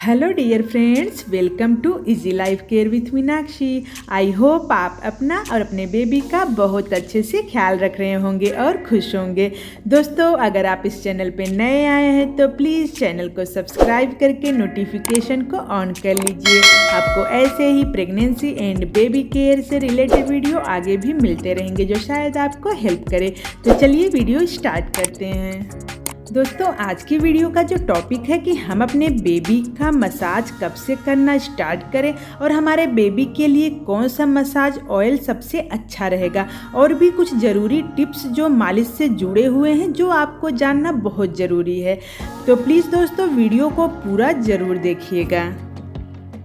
Hello dear friends, welcome to easy life care with Meenakshi. I hope आप अपना और अपने बेबी का बहुत अच्छे से ख्याल रख रहे होंगे और खुश होंगे। दोस्तों, अगर आप इस चैनल पे नए आए हैं तो प्लीज़ चैनल को सब्सक्राइब करके नोटिफिकेशन को ऑन कर लीजिए। आपको ऐसे ही प्रेगनेंसी एंड बेबी केयर से रिलेटेड वीडियो आगे भी मिलते रहेंगे जो शायद आपको हेल्प करे। तो चलिए वीडियो स्टार्ट करते हैं। दोस्तों, आज की वीडियो का जो टॉपिक है कि हम अपने बेबी का मसाज कब से करना स्टार्ट करें और हमारे बेबी के लिए कौन सा मसाज ऑयल सबसे अच्छा रहेगा, और भी कुछ ज़रूरी टिप्स जो मालिश से जुड़े हुए हैं जो आपको जानना बहुत ज़रूरी है। तो प्लीज़ दोस्तों, वीडियो को पूरा ज़रूर देखिएगा।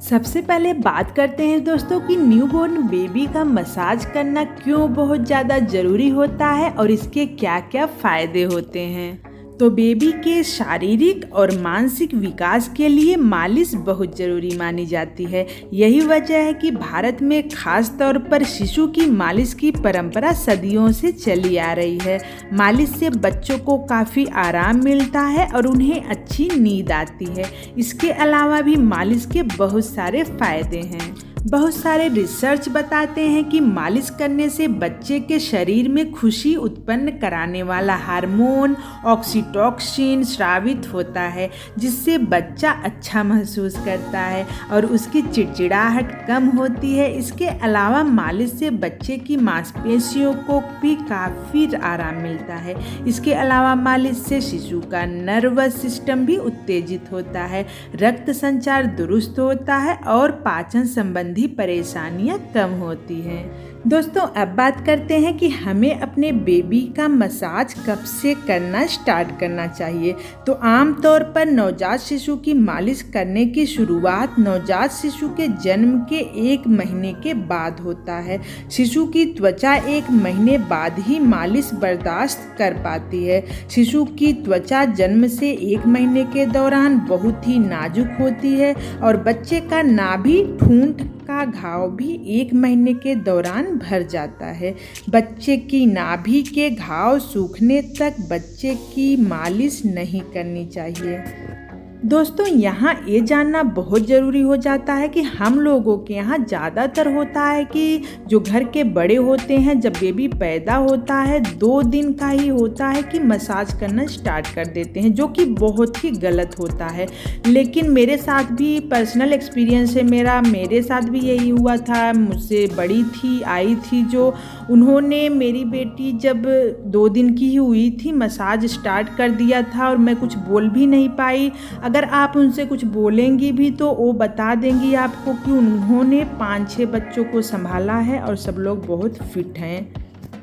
सबसे पहले बात करते हैं दोस्तों कि न्यूबॉर्न बेबी का मसाज करना क्यों बहुत ज़्यादा ज़रूरी होता है और इसके क्या क्या फ़ायदे होते हैं। तो बेबी के शारीरिक और मानसिक विकास के लिए मालिश बहुत ज़रूरी मानी जाती है। यही वजह है कि भारत में खास तौर पर शिशु की मालिश की परंपरा सदियों से चली आ रही है। मालिश से बच्चों को काफ़ी आराम मिलता है और उन्हें अच्छी नींद आती है। इसके अलावा भी मालिश के बहुत सारे फ़ायदे हैं। बहुत सारे रिसर्च बताते हैं कि मालिश करने से बच्चे के शरीर में खुशी उत्पन्न कराने वाला हार्मोन ऑक्सीटोसिन स्रावित होता है, जिससे बच्चा अच्छा महसूस करता है और उसकी चिड़चिड़ाहट कम होती है। इसके अलावा मालिश से बच्चे की मांसपेशियों को भी काफ़ी आराम मिलता है। इसके अलावा मालिश से शिशु का नर्वस सिस्टम भी उत्तेजित होता है, रक्त संचार दुरुस्त होता है और पाचन संबंधी परेशानियां कम होती हैं। दोस्तों, अब बात करते हैं कि हमें अपने बेबी का मसाज कब से करना स्टार्ट करना चाहिए। तो आमतौर पर नवजात शिशु की मालिश करने की शुरुआत नवजात शिशु के जन्म के 1 महीने के बाद होता है। शिशु की त्वचा 1 महीने बाद ही मालिश बर्दाश्त कर पाती है। शिशु की त्वचा जन्म से 1 महीने के दौरान बहुत ही नाजुक होती है और बच्चे का नाभि ठूंठ का घाव भी 1 महीने के दौरान भर जाता है। बच्चे की नाभि के घाव सूखने तक बच्चे की मालिश नहीं करनी चाहिए। दोस्तों, यहाँ ये जानना बहुत ज़रूरी हो जाता है कि हम लोगों के यहाँ ज़्यादातर होता है कि जो घर के बड़े होते हैं, जब बेबी पैदा होता है 2 दिन का ही होता है कि मसाज करना स्टार्ट कर देते हैं, जो कि बहुत ही गलत होता है। लेकिन मेरे साथ भी पर्सनल एक्सपीरियंस है मेरे साथ भी यही हुआ था। मुझसे बड़ी थी आई थी जो, उन्होंने मेरी बेटी जब 2 दिन की ही हुई थी मसाज स्टार्ट कर दिया था और मैं कुछ बोल भी नहीं पाई। अगर आप उनसे कुछ बोलेंगी भी तो वो बता देंगी आपको कि उन्होंने 5-6 बच्चों को संभाला है और सब लोग बहुत फिट हैं।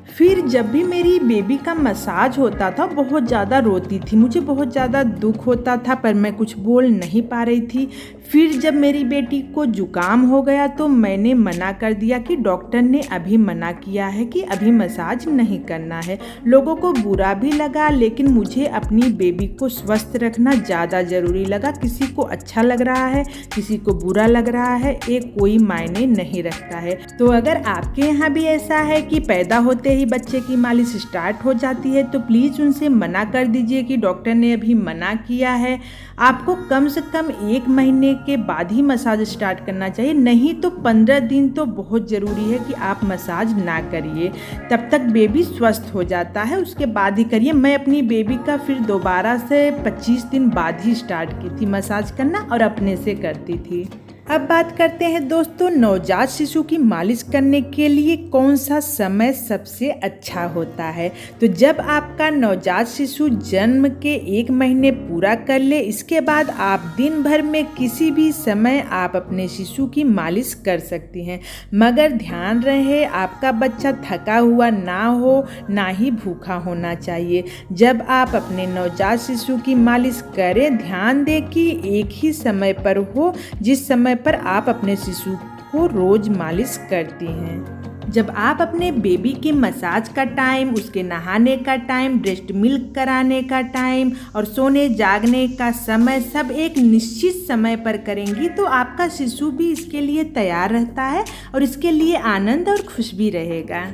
फिर जब भी मेरी बेबी का मसाज होता था बहुत ज़्यादा रोती थी, मुझे बहुत ज़्यादा दुख होता था, पर मैं कुछ बोल नहीं पा रही थी। फिर जब मेरी बेटी को जुकाम हो गया तो मैंने मना कर दिया कि डॉक्टर ने अभी मना किया है कि अभी मसाज नहीं करना है। लोगों को बुरा भी लगा, लेकिन मुझे अपनी बेबी को स्वस्थ रखना ज़्यादा ज़रूरी लगा। किसी को अच्छा लग रहा है, किसी को बुरा लग रहा है, ये कोई मायने नहीं रखता है। तो अगर आपके यहाँ भी ऐसा है कि पैदा होते ही बच्चे की मालिश स्टार्ट हो जाती है तो प्लीज़ उनसे मना कर दीजिए कि डॉक्टर ने अभी मना किया है। आपको कम से कम 1 महीने के बाद ही मसाज स्टार्ट करना चाहिए, नहीं तो 15 दिन तो बहुत ज़रूरी है कि आप मसाज ना करिए। तब तक बेबी स्वस्थ हो जाता है, उसके बाद ही करिए। मैं अपनी बेबी का फिर दोबारा से 25 दिन बाद ही स्टार्ट की थी मसाज करना और अपने से करती थी। अब बात करते हैं दोस्तों, नवजात शिशु की मालिश करने के लिए कौन सा समय सबसे अच्छा होता है। तो जब आपका नवजात शिशु जन्म के 1 महीने पूरा कर ले, इसके बाद आप दिन भर में किसी भी समय आप अपने शिशु की मालिश कर सकती हैं, मगर ध्यान रहे आपका बच्चा थका हुआ ना हो, ना ही भूखा होना चाहिए। जब आप अपने नवजात शिशु की मालिश करें, ध्यान दें कि एक ही समय पर हो, जिस समय पर आप अपने शिशु को रोज मालिश करती हैं। जब आप अपने बेबी की मसाज का टाइम, उसके नहाने का टाइम, ब्रेस्ट मिल्क कराने का टाइम और सोने जागने का समय सब एक निश्चित समय पर करेंगी तो आपका शिशु भी इसके लिए तैयार रहता है और इसके लिए आनंद और खुश भी रहेगा।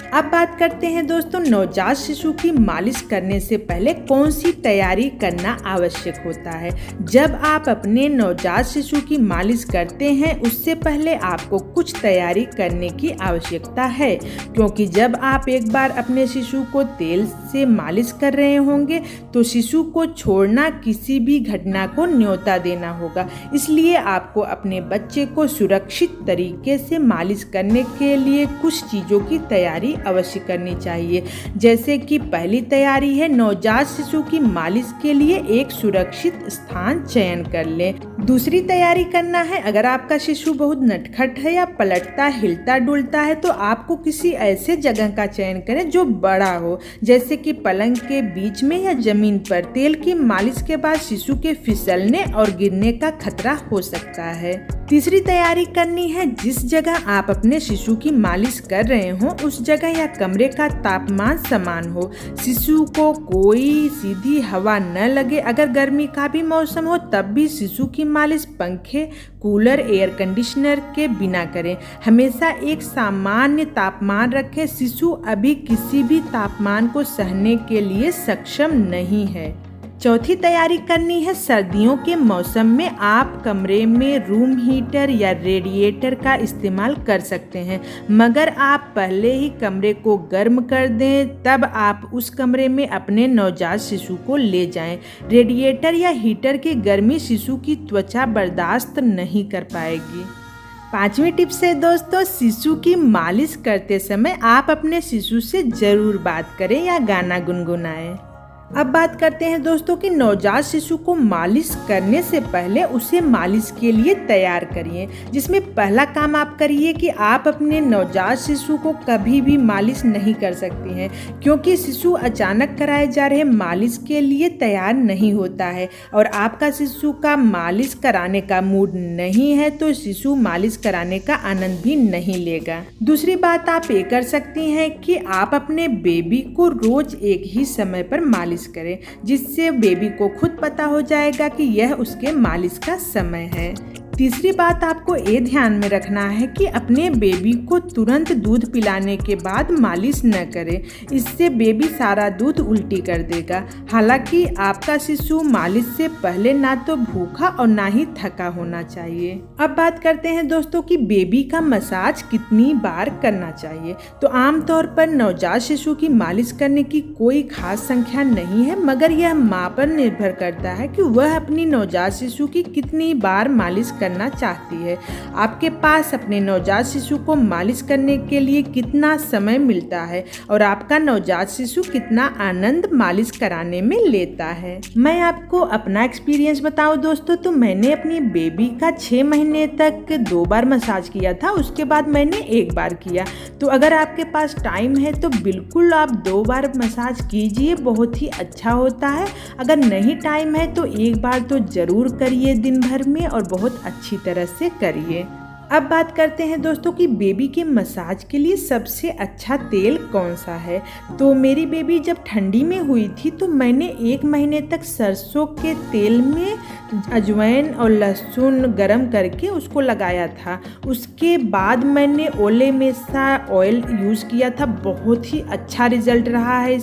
अब बात करते हैं दोस्तों नवजात शिशु की मालिश करने से पहले कौन सी तैयारी करना आवश्यक होता है। जब आप अपने नवजात शिशु की मालिश करते हैं उससे पहले आपको कुछ तैयारी करने की आवश्यकता है, क्योंकि जब आप एक बार अपने शिशु को तेल से मालिश कर रहे होंगे तो शिशु को छोड़ना किसी भी घटना को न्योता देना होगा। इसलिए आपको अपने बच्चे को सुरक्षित तरीके से मालिश करने के लिए कुछ चीज़ों की तैयारी अवश्य करनी चाहिए। जैसे कि पहली तैयारी है नवजात शिशु की मालिश के लिए एक सुरक्षित स्थान चयन कर लें। दूसरी तैयारी करना है, अगर आपका शिशु बहुत नटखट है या पलटता हिलता डुलता है तो आपको किसी ऐसे जगह का चयन करें जो बड़ा हो, जैसे कि पलंग के बीच में या जमीन पर। तेल की मालिश के बाद शिशु के फिसलने और गिरने का खतरा हो सकता है। तीसरी तैयारी करनी है, जिस जगह आप अपने शिशु की मालिश कर रहे हो उस जगह या कमरे का तापमान समान हो। शिशु को कोई सीधी हवा न लगे। अगर गर्मी का भी मौसम हो तब भी शिशु की मालिश पंखे, कूलर, एयर कंडीशनर के बिना करें। हमेशा एक सामान्य तापमान रखें। शिशु अभी किसी भी तापमान को सहने के लिए सक्षम नहीं है। चौथी तैयारी करनी है, सर्दियों के मौसम में आप कमरे में रूम हीटर या रेडिएटर का इस्तेमाल कर सकते हैं, मगर आप पहले ही कमरे को गर्म कर दें, तब आप उस कमरे में अपने नवजात शिशु को ले जाएं। रेडिएटर या हीटर की गर्मी शिशु की त्वचा बर्दाश्त नहीं कर पाएगी। पांचवी टिप्स है दोस्तों, शिशु की मालिश करते समय आप अपने शिशु से ज़रूर बात करें या गाना गुनगुनाएं। अब बात करते हैं दोस्तों कि नवजात शिशु को मालिश करने से पहले उसे मालिश के लिए तैयार करिए, जिसमें पहला काम आप करिए कि आप अपने नवजात शिशु को कभी भी मालिश नहीं कर सकती हैं, क्योंकि शिशु अचानक कराए जा रहे मालिश के लिए तैयार नहीं होता है और आपका शिशु का मालिश कराने का मूड नहीं है तो शिशु मालिश कराने का आनंद भी नहीं लेगा। दूसरी बात आप ये कर सकती हैं कि आप अपने बेबी को रोज एक ही समय पर मालिश करें, जिससे बेबी को खुद पता हो जाएगा कि यह उसके मालिश का समय है। तीसरी बात आपको ये ध्यान में रखना है कि अपने बेबी को तुरंत दूध पिलाने के बाद मालिश न करें, इससे बेबी सारा दूध उल्टी कर देगा। हालांकि आपका शिशु मालिश से पहले ना तो भूखा और ना ही थका होना चाहिए। अब बात करते हैं दोस्तों कि बेबी का मसाज कितनी बार करना चाहिए। तो आमतौर पर नवजात शिशु की मालिश करने की कोई खास संख्या नहीं है, मगर यह माँ पर निर्भर करता है कि वह अपनी नवजात शिशु की कितनी बार मालिश करना चाहती है। आपके पास अपने नवजात शिशु को मालिश करने के लिए कितना समय मिलता है और आपका नवजात शिशु कितना आनंद मालिश कराने में लेता है। मैं आपको अपना एक्सपीरियंस बताऊं दोस्तों, तो मैंने अपनी बेबी का 6 महीने तक 2 बार मसाज किया था, उसके बाद मैंने 1 बार किया। तो अगर आपके पास टाइम है तो बिल्कुल आप 2 बार मसाज कीजिए, बहुत ही अच्छा होता है। अगर नहीं टाइम है तो 1 बार तो ज़रूर करिए दिन भर में और बहुत अच्छी तरह से करिए। अब बात करते हैं दोस्तों कि बेबी के मसाज के लिए सबसे अच्छा तेल कौन सा है। तो मेरी बेबी जब ठंडी में हुई थी तो मैंने 1 महीने तक सरसों के तेल में अजवाइन और लहसुन गरम करके उसको लगाया था। उसके बाद मैंने ओलेमेसा ऑयल यूज़ किया था, बहुत ही अच्छा रिजल्ट रहा है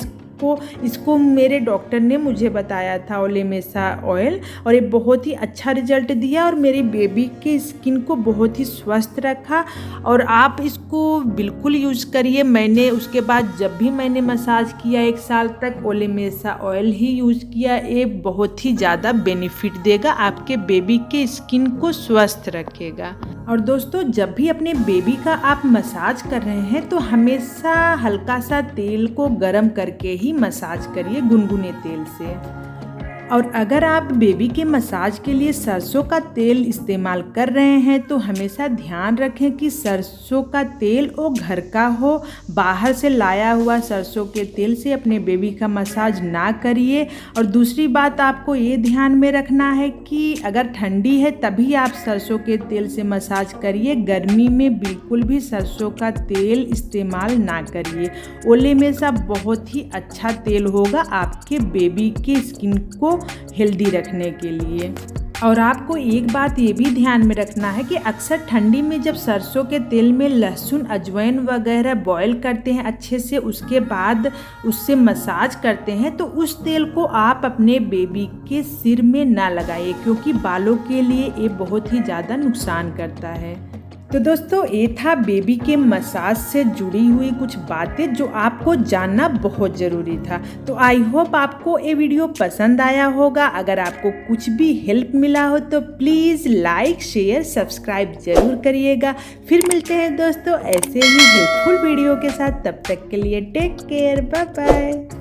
इसको मेरे डॉक्टर ने मुझे बताया था ओलेमेसा ऑयल, और ये बहुत ही अच्छा रिजल्ट दिया और मेरी बेबी के स्किन को बहुत ही स्वस्थ रखा। और आप इसको बिल्कुल यूज़ करिए। मैंने उसके बाद जब भी मैंने मसाज किया 1 साल तक ओलेमेसा ऑयल ही यूज़ किया। ये बहुत ही ज़्यादा बेनिफिट देगा, आपके बेबी के स्किन को स्वस्थ रखेगा। और दोस्तों जब भी अपने बेबी का आप मसाज कर रहे हैं तो हमेशा हल्का सा तेल को गरम करके ही मसाज करिए, गुनगुने तेल से। और अगर आप बेबी के मसाज के लिए सरसों का तेल इस्तेमाल कर रहे हैं तो हमेशा ध्यान रखें कि सरसों का तेल वो घर का हो, बाहर से लाया हुआ सरसों के तेल से अपने बेबी का मसाज ना करिए। और दूसरी बात आपको ये ध्यान में रखना है कि अगर ठंडी है तभी आप सरसों के तेल से मसाज करिए, गर्मी में बिल्कुल भी सरसों का तेल इस्तेमाल ना करिए। ओलेमेसा बहुत ही अच्छा तेल होगा आपके बेबी के स्किन को हेल्दी रखने के लिए। और आपको एक बात ये भी ध्यान में रखना है कि अक्सर ठंडी में जब सरसों के तेल में लहसुन अजवाइन वगैरह बॉईल करते हैं अच्छे से, उसके बाद उससे मसाज करते हैं, तो उस तेल को आप अपने बेबी के सिर में ना लगाइए, क्योंकि बालों के लिए ये बहुत ही ज़्यादा नुकसान करता है। तो दोस्तों, ये था बेबी के मसाज से जुड़ी हुई कुछ बातें जो आपको जानना बहुत ज़रूरी था। तो आई होप आपको ये वीडियो पसंद आया होगा। अगर आपको कुछ भी हेल्प मिला हो तो प्लीज़ लाइक शेयर सब्सक्राइब ज़रूर करिएगा। फिर मिलते हैं दोस्तों ऐसे ही हेल्पफुल वीडियो के साथ। तब तक के लिए टेक केयर, बाय बाय।